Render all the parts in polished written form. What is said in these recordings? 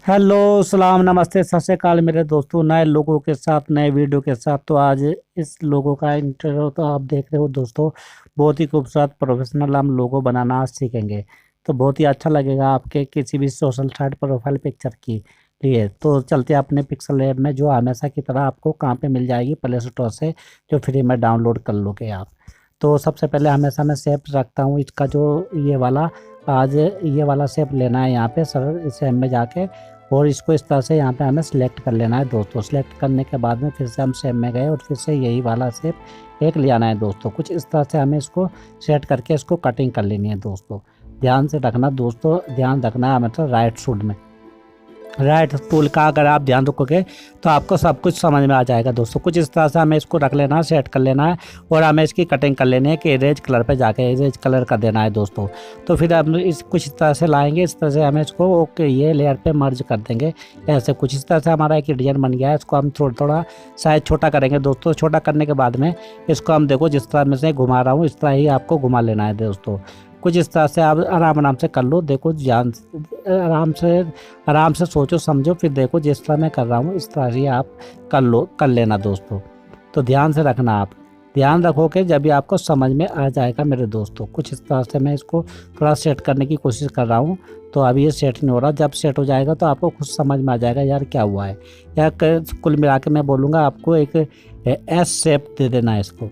Hello, सलाम, नमस्ते, सत श्री अकाल मेरे दोस्तों। नए लोगों के साथ नए वीडियो के साथ तो आज इस लोगों का इंटरव्यू तो आप देख रहे हो दोस्तों। बहुत ही खूबसूरत प्रोफेशनल हम लोगो बनाना आज सीखेंगे। तो बहुत ही अच्छा लगेगा आपके किसी भी सोशल साइट प्रोफाइल पिक्चर की लिए। तो चलते हैं अपने पिक्सल लैब में, जो हमेशा की तरह आपको कहाँ पे मिल जाएगी, प्ले स्टोर से, जो फ्री में डाउनलोड कर लोगे आप। तो सबसे पहले हमेशा मैं शेप रखता हूँ इसका, जो ये वाला, आज ये वाला शेप लेना है यहाँ पे सर, इस शेप में जाके और इसको इस तरह से यहाँ पे हमें सिलेक्ट कर लेना है दोस्तों। सिलेक्ट करने के बाद में फिर से हम शेप में गए और फिर से यही वाला शेप एक ले आना है दोस्तों। कुछ इस तरह से हमें इसको सेट करके इसको कटिंग कर लेनी है दोस्तों। ध्यान से रखना दोस्तों, ध्यान रखना है मतलब राइट शूट में, राइट टूल का अगर आप ध्यान रखोगे तो आपको सब कुछ समझ में आ जाएगा दोस्तों। कुछ इस तरह से हमें इसको रख लेना है, सेट कर लेना है और हमें इसकी कटिंग कर लेनी है कि इरेज कलर पे जाके इरेज कलर कर देना है दोस्तों। तो फिर हम इस कुछ इस तरह से लाएंगे, इस तरह से हमें इसको ओके ये लेयर पे मर्ज कर देंगे। ऐसे कुछ इस तरह से हमारा एक डिजाइन बन गया है। इसको हम थोड़ा थोड़ा साइज छोटा करेंगे दोस्तों। छोटा करने के बाद में इसको हम देखो जिस तरह मैं से घुमा रहा हूँ इस तरह ही आपको घुमा लेना है दोस्तों। कुछ इस तरह से आप आराम आराम से कर लो, देखो ध्यान आराम से सोचो समझो, फिर देखो जिस तरह मैं कर रहा हूँ इस तरह ही आप कर लेना दोस्तों। तो ध्यान से रखना, आप ध्यान रखोगे जब भी आपको समझ में आ जाएगा मेरे दोस्तों। कुछ इस तरह से मैं इसको थोड़ा सेट करने की कोशिश कर रहा हूँ। तो अभी ये सेट नहीं हो रहा, जब सेट हो जाएगा तो आपको खुद समझ में आ जाएगा यार क्या हुआ है। या कुल मिला के मैं बोलूँगा आपको एक एस शेप दे देना है इसको।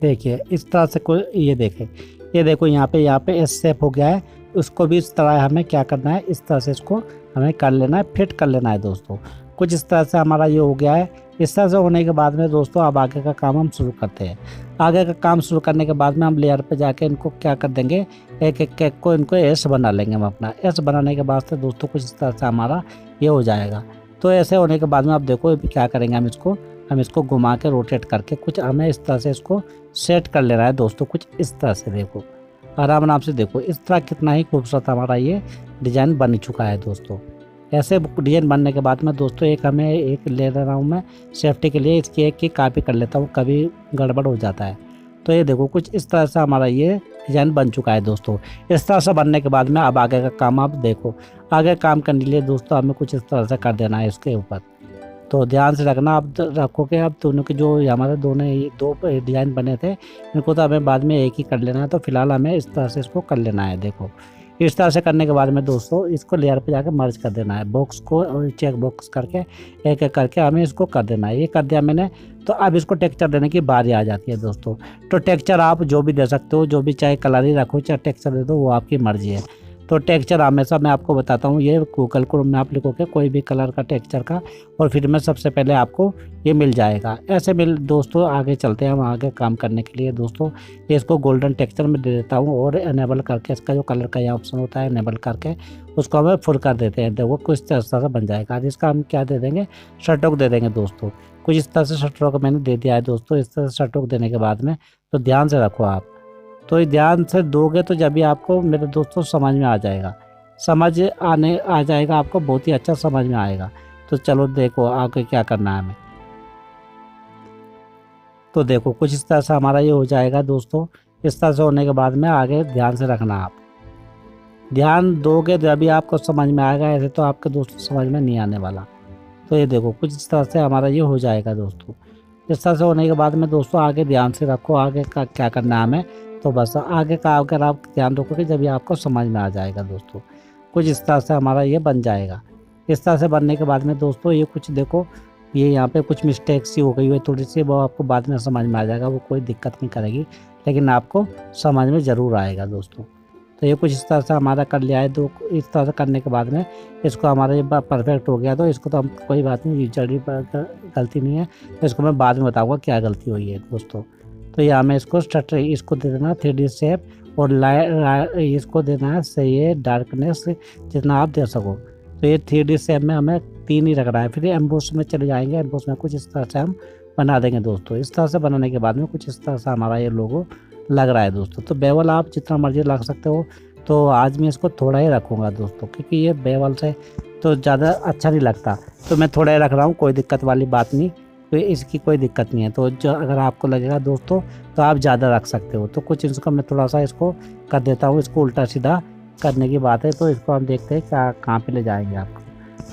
देखिए इस तरह से कोई ये देखे, ये देखो यहाँ पे एस शेप हो गया है। उसको भी इस तरह हमें क्या करना है, इस तरह से इसको हमें कर लेना है, फिट कर लेना है दोस्तों। कुछ इस तरह से हमारा ये हो गया है। इस तरह से होने के बाद में दोस्तों अब आगे का काम हम शुरू करते हैं। आगे का काम शुरू करने के बाद में हम लेयर पे जाके इनको क्या कर देंगे, एक एक केक को इनको एस बना लेंगे हम अपना। एस बनाने के बाद से दोस्तों कुछ इस तरह से हमारा ये हो जाएगा। तो ऐसे होने के बाद में आप देखो क्या करेंगे, हम इसको घुमा के रोटेट करके कुछ हमें इस तरह से इसको सेट कर लेना है दोस्तों। कुछ इस तरह से देखो, आराम से देखो, इस तरह कितना ही खूबसूरत हमारा ये डिज़ाइन बन चुका है दोस्तों। ऐसे डिज़ाइन बनने के बाद में दोस्तों एक ले रहा हूँ मैं सेफ्टी के लिए, इसकी एक की कॉपी कर लेता हूँ, कभी गड़बड़ हो जाता है। तो ये देखो कुछ इस तरह से हमारा ये डिज़ाइन बन चुका है दोस्तों। इस तरह से बनने के बाद में अब आगे का काम आप देखो। आगे काम करने के लिए दोस्तों हमें कुछ इस तरह से कर देना है इसके ऊपर। तो ध्यान से रखना, आप रखोगे आप दोनों के जो हमारे दो डिज़ाइन बने थे इनको तो हमें बाद में एक ही कर लेना है। तो फिलहाल हमें इस तरह से इसको कर लेना है। देखो इस तरह से करने के बाद में दोस्तों इसको लेयर पे जाकर मर्ज कर देना है, बॉक्स को और चेक बॉक्स करके एक एक करके हमें इसको कर देना है। ये कर दिया मैंने। तो अब इसको टेक्सचर देने की बारी आ जाती है दोस्तों। तो टेक्सचर आप जो भी दे सकते हो, जो भी चाहे कलर ही रखो चाहे टेक्सचर दे दो, वो आपकी मर्जी है। तो टेक्सचर हमेशा मैं आपको बताता हूँ, ये गूगल क्रोम में आप लिखोगे कोई भी कलर का टेक्सचर का और फिर में सबसे पहले आपको ये मिल जाएगा। ऐसे मिल दोस्तों आगे चलते हैं हम आगे काम करने के लिए दोस्तों। ये इसको गोल्डन टेक्सचर में दे देता हूँ और एनेबल करके इसका जो कलर का यहाँ ऑप्शन होता है एनेबल करके उसको हमें फुल कर देते हैं। देखो कुछ तरह से बन जाएगा। आज इसका हम क्या दे देंगे, शटोक दे देंगे दोस्तों। कुछ इस तरह से शटोक मैंने दे दिया है दोस्तों। इस तरह से शटोक देने के बाद में तो ध्यान से रखो आप, तो ध्यान से दोगे तो जब भी आपको मेरे दोस्तों समझ में आ जाएगा, आ जाएगा आपको, बहुत ही अच्छा समझ में आएगा। तो चलो देखो आगे क्या करना है हमें। तो देखो कुछ इस तरह से हमारा ये हो जाएगा दोस्तों। इस तरह से होने के बाद में आगे ध्यान से रखना, आप ध्यान दोगे जब भी आपको समझ में आएगा, ऐसे तो आपके दोस्तों समझ में नहीं आने वाला। तो ये देखो कुछ इस तरह से हमारा ये हो जाएगा दोस्तों। इस तरह से होने के बाद में दोस्तों आगे ध्यान से रखो, आगे का क्या करना है हमें। तो बस आगे का अगर आप ध्यान रखोगे जब भी आपको समझ में आ जाएगा दोस्तों। कुछ इस तरह से हमारा ये बन जाएगा। इस तरह से बनने के बाद में दोस्तों ये कुछ देखो, ये यहाँ पे कुछ मिस्टेक सी हो गई है थोड़ी सी, वो आपको बाद में समझ में आ जाएगा, वो कोई दिक्कत नहीं करेगी, लेकिन आपको समझ में ज़रूर आएगा दोस्तों। तो ये कुछ इस तरह से हमारा कर लिया है। तो इस तरह से करने के बाद में इसको हमारा ये परफेक्ट हो गया। तो इसको तो हम कोई बात नहीं, जल्दी गलती नहीं है, तो इसको मैं बाद में बताऊँगा क्या गलती हुई है दोस्तों। तो ये हमें इसको दे देना 3D शेप और इसको देना है सही है डार्कनेस जितना आप दे सको। तो ये 3D शेप में हमें 3 ही रखना है। फिर एम्बोस में चले जाएंगे, एम्बोस में कुछ इस तरह से हम बना देंगे दोस्तों। इस तरह से बनाने के बाद में कुछ इस तरह से हमारा ये लोगो लग रहा है दोस्तों। तो बेवल आप जितना मर्जी लग सकते हो, तो आज मैं इसको थोड़ा ही रखूँगा दोस्तों, क्योंकि ये बेवल से तो ज़्यादा अच्छा नहीं लगता, तो मैं थोड़ा ही रख रहा हूँ, कोई दिक्कत वाली बात नहीं, तो इसकी कोई दिक्कत नहीं है। तो जो अगर आपको लगेगा दोस्तों तो आप ज़्यादा रख सकते हो। तो कुछ इसको मैं थोड़ा सा इसको कर देता हूँ, इसको उल्टा सीधा करने की बात है। तो इसको हम देखते हैं क्या कहाँ पे ले जाएंगे आपको।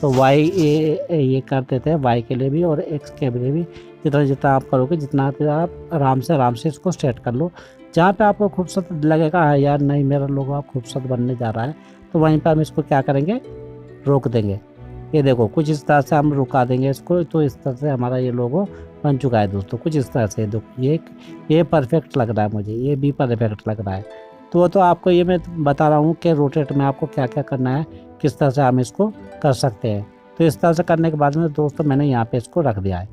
तो वाई ये कर देते हैं, वाई के लिए भी और एक्स के लिए भी। जितना जितना आप करोगे, जितना आप आराम से इसको सेट कर लो। जहाँ पे आपको खूबसूरत लगेगा, हाँ यार नहीं मेरा लोगो आप खूबसूरत बनने जा रहा है, तो वहीं पर हम इसको क्या करेंगे, रोक देंगे। ये देखो कुछ इस तरह से हम रुका देंगे इसको। तो इस तरह से हमारा ये लोगो बन चुका है दोस्तों, कुछ इस तरह से। देखो ये परफेक्ट लग रहा है मुझे, ये भी परफेक्ट लग रहा है। तो आपको ये मैं बता रहा हूँ कि रोटेट में आपको क्या क्या करना है, किस तरह से हम इसको कर सकते हैं। तो इस तरह से करने के बाद में दोस्तों मैंने यहाँ पे इसको रख दिया है।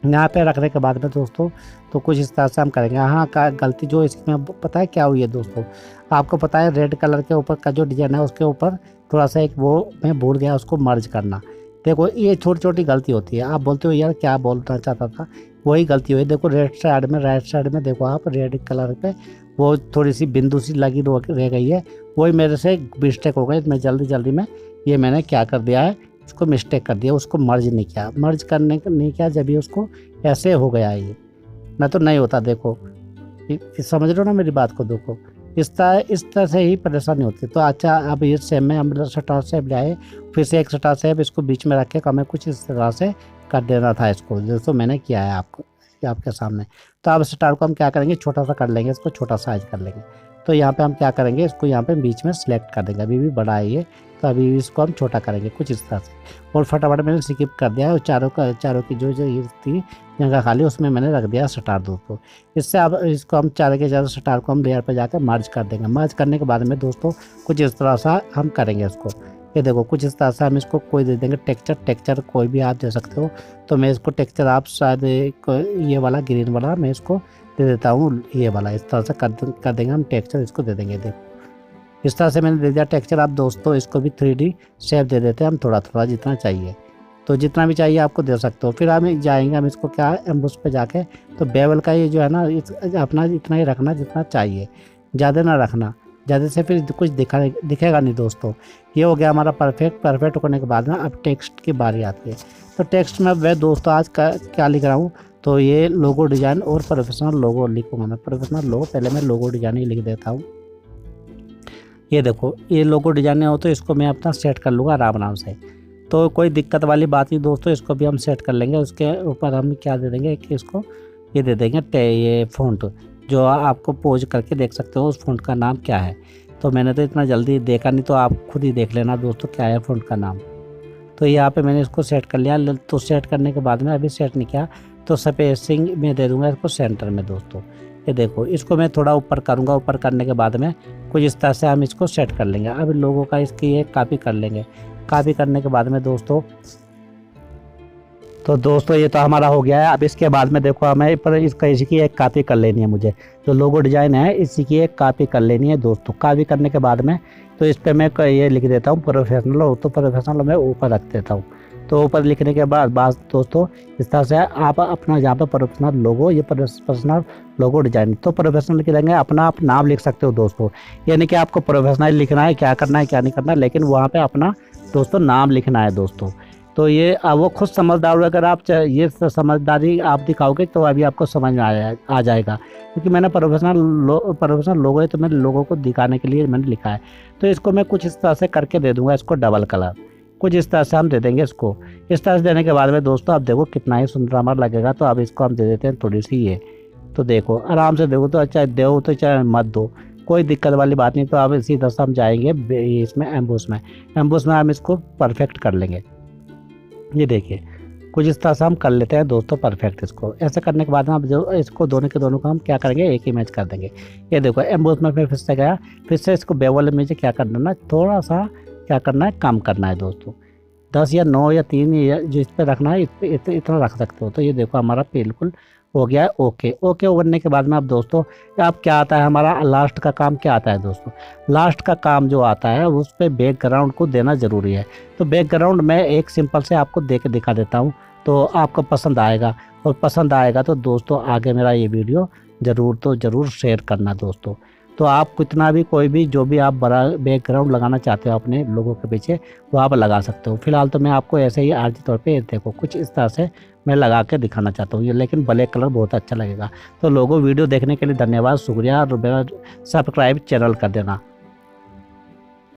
यहाँ पे रखने के बाद में दोस्तों तो कुछ इस तरह से हम करेंगे। हाँ का गलती जो इसमें पता है क्या हुई है दोस्तों, आपको पता है रेड कलर के ऊपर का जो डिज़ाइन है उसके ऊपर थोड़ा सा एक वो मैं भूल गया उसको मर्ज करना। देखो ये छोटी छोटी गलती होती है, आप बोलते हो यार क्या बोलना चाहता था, वही गलती हुई। देखो राइट साइड में देखो आप रेड कलर पे वो थोड़ी सी बिंदु सी लगी रह गई है, वही मेरे से मिस्टेक हो गई। मैं जल्दी में ये मैंने क्या कर दिया है, उसको मिस्टेक कर दिया, उसको मर्ज नहीं किया। मर्ज करने नहीं किया जब ये उसको ऐसे हो गया है, ये ना तो नहीं होता। देखो समझ रहे हो ना मेरी बात को। देखो इस तरह से ही परेशानी होती है। तो अच्छा अब ये सेम में हम स्टार शेप लाए, फिर से एक स्टार शेप इसको बीच में रख के हमें कुछ इस तरह से कर देना था इसको, जैसे मैंने किया है आपके सामने। तो अब स्टार को हम क्या करेंगे, छोटा सा कर लेंगे, इसको छोटा साइज कर लेंगे। तो यहाँ पे हम क्या करेंगे, इसको यहाँ पे बीच में सिलेक्ट कर देंगे। अभी भी बड़ा है ये, तो अभी इसको हम छोटा करेंगे कुछ इस तरह से। और फटाफट मैंने स्किप कर दिया है, और चारों की जो ये थी जगह खाली उसमें मैंने रख दिया स्टार दोस्तों। इससे अब इसको हम चारों के चारों स्टार को हम लेयर पर जाकर मर्ज कर देंगे। मर्ज करने के बाद में दोस्तों कुछ इस तरह सा हम करेंगे इसको। ये देखो कुछ इस तरह से हम इसको कोई दे देंगे टेक्चर कोई भी आप दे सकते हो। तो मैं इसको टेक्चर आप शायद ये वाला ग्रीन वाला मैं इसको दे देता हूँ, ये वाला इस तरह से कर देंगे हम टेक्चर इसको दे देंगे। देखो इस तरह से मैंने दे दिया टेक्चर। आप दोस्तों इसको भी 3D शेप दे देते हैं हम, थोड़ा जितना चाहिए, तो जितना भी चाहिए आपको दे सकते हो। फिर हम जाएंगे हम इसको क्या एम्बुस पे जाके, तो बेवल का ये जो है ना अपना इतना ही रखना जितना चाहिए, ज़्यादा ना रखना, ज़्यादा से फिर कुछ दिखेगा नहीं दोस्तों। ये हो गया हमारा परफेक्ट होने के बाद ना अब टेक्स्ट की बारी आती है। तो टेक्स्ट में मैं दोस्तों आज क्या लिख रहा हूँ, तो ये लोगो डिज़ाइन और प्रोफेशनल लोगो लिखूँगा मैं। प्रोफेशनल लोगो पहले मैं लोगो डिज़ाइन ही लिख देता हूँ। ये देखो ये लोगो डिज़ाइन हो तो इसको मैं अपना सेट कर लूँगा आराम से। तो कोई दिक्कत वाली बात नहीं दोस्तों, इसको भी हम सेट कर लेंगे। उसके ऊपर हम क्या दे देंगे कि इसको ये दे देंगे ये फ़ॉन्ट, जो आपको पोज करके देख सकते हो उस फ़ॉन्ट का नाम क्या है। तो मैंने तो इतना जल्दी देखा नहीं, तो आप खुद ही देख लेना दोस्तों क्या है फ़ॉन्ट का नाम। तो यहाँ पे मैंने इसको सेट कर लिया। तो सेट करने के बाद में अभी सेट नहीं किया, तो स्पेसिंग में दे दूँगा इसको सेंटर में दोस्तों। ये देखो इसको मैं थोड़ा ऊपर करूँगा, ऊपर करने के बाद में कुछ इस तरह से हम इसको सेट कर लेंगे। अब लोगों का इसकी एक कॉपी कर लेंगे। कॉपी करने के बाद में दोस्तों ये तो हमारा हो गया है। अब इसके बाद में देखो हमें इसी की एक कॉपी कर लेनी है। मुझे जो लोगो डिज़ाइन है इसी की एक कॉपी कर लेनी है दोस्तों। कॉपी करने के बाद में तो इस पर मैं ये लिख देता हूँ प्रोफेशनल, तो प्रोफेशनल मैं ऊपर रख देता हूँ। तो ऊपर लिखने के बाद दोस्तों इस तरह से आप अपना जहाँ पर प्रोफेशनल लोगो, ये प्रोफेशनल लोगो डिज़ाइन, तो प्रोफेशनल लिखेंगे अपना आप नाम लिख सकते हो दोस्तों। यानी कि आपको प्रोफेशनल लिखना है, क्या करना है क्या नहीं करना है, लेकिन वहाँ पे अपना दोस्तों नाम लिखना है दोस्तों। तो ये वो खुद समझदार हो, अगर आप ये समझदारी आप दिखाओगे तो अभी आपको समझ में आ जाएगा। क्योंकि मैंने प्रोफेशनल लोगो है, तो मैंने लोगों को दिखाने के लिए मैंने लिखा है। तो इसको मैं कुछ इस तरह से करके दे दूँगा इसको डबल कलर, कुछ इस तरह से हम दे देंगे इसको। इस तरह से देने के बाद में दोस्तों आप देखो कितना ही सुंदर हमारा लगेगा। तो अब इसको हम दे देते हैं थोड़ी सी ये, तो देखो आराम से देखो, तो चाहे दो तो चाहे मत दो, कोई दिक्कत वाली बात नहीं। तो अब इसी तरह से हम जाएंगे इसमें एम्बुस में हम इसको परफेक्ट कर लेंगे। ये देखिए कुछ इस तरह से हम कर लेते हैं दोस्तों परफेक्ट। इसको ऐसे करने के बाद हम जो इसको दोनों के दोनों को हम क्या करेंगे, एक इमेज कर देंगे। ये देखो एम्बुस में फिर से गया, फिर से इसको बेवल इमेज क्या करना है, थोड़ा सा क्या करना है, कम करना है दोस्तों। 10 या 9 या 3 या जिस पे रखना है इतना रख सकते हो। तो ये देखो हमारा बिल्कुल हो गया है ओके बनने के बाद में अब दोस्तों अब क्या आता है, हमारा लास्ट का काम क्या आता है दोस्तों। लास्ट का काम जो आता है उस पर बैकग्राउंड को देना ज़रूरी है। तो बैकग्राउंड मैं एक सिंपल से आपको दे के दिखा देता हूँ, तो आपको पसंद आएगा। और पसंद आएगा तो दोस्तों आगे मेरा ये वीडियो ज़रूर शेयर करना दोस्तों। तो आप कितना भी कोई भी जो भी आप बड़ा बैकग्राउंड लगाना चाहते हो अपने लोगों के पीछे वो आप लगा सकते हो। फिलहाल तो मैं आपको ऐसे ही आर्जी तौर पे देखो कुछ इस तरह से मैं लगा के दिखाना चाहता हूँ ये, लेकिन ब्लैक कलर बहुत अच्छा लगेगा। तो लोगों वीडियो देखने के लिए धन्यवाद, शुक्रिया, और मेरा सब्सक्राइब चैनल कर देना।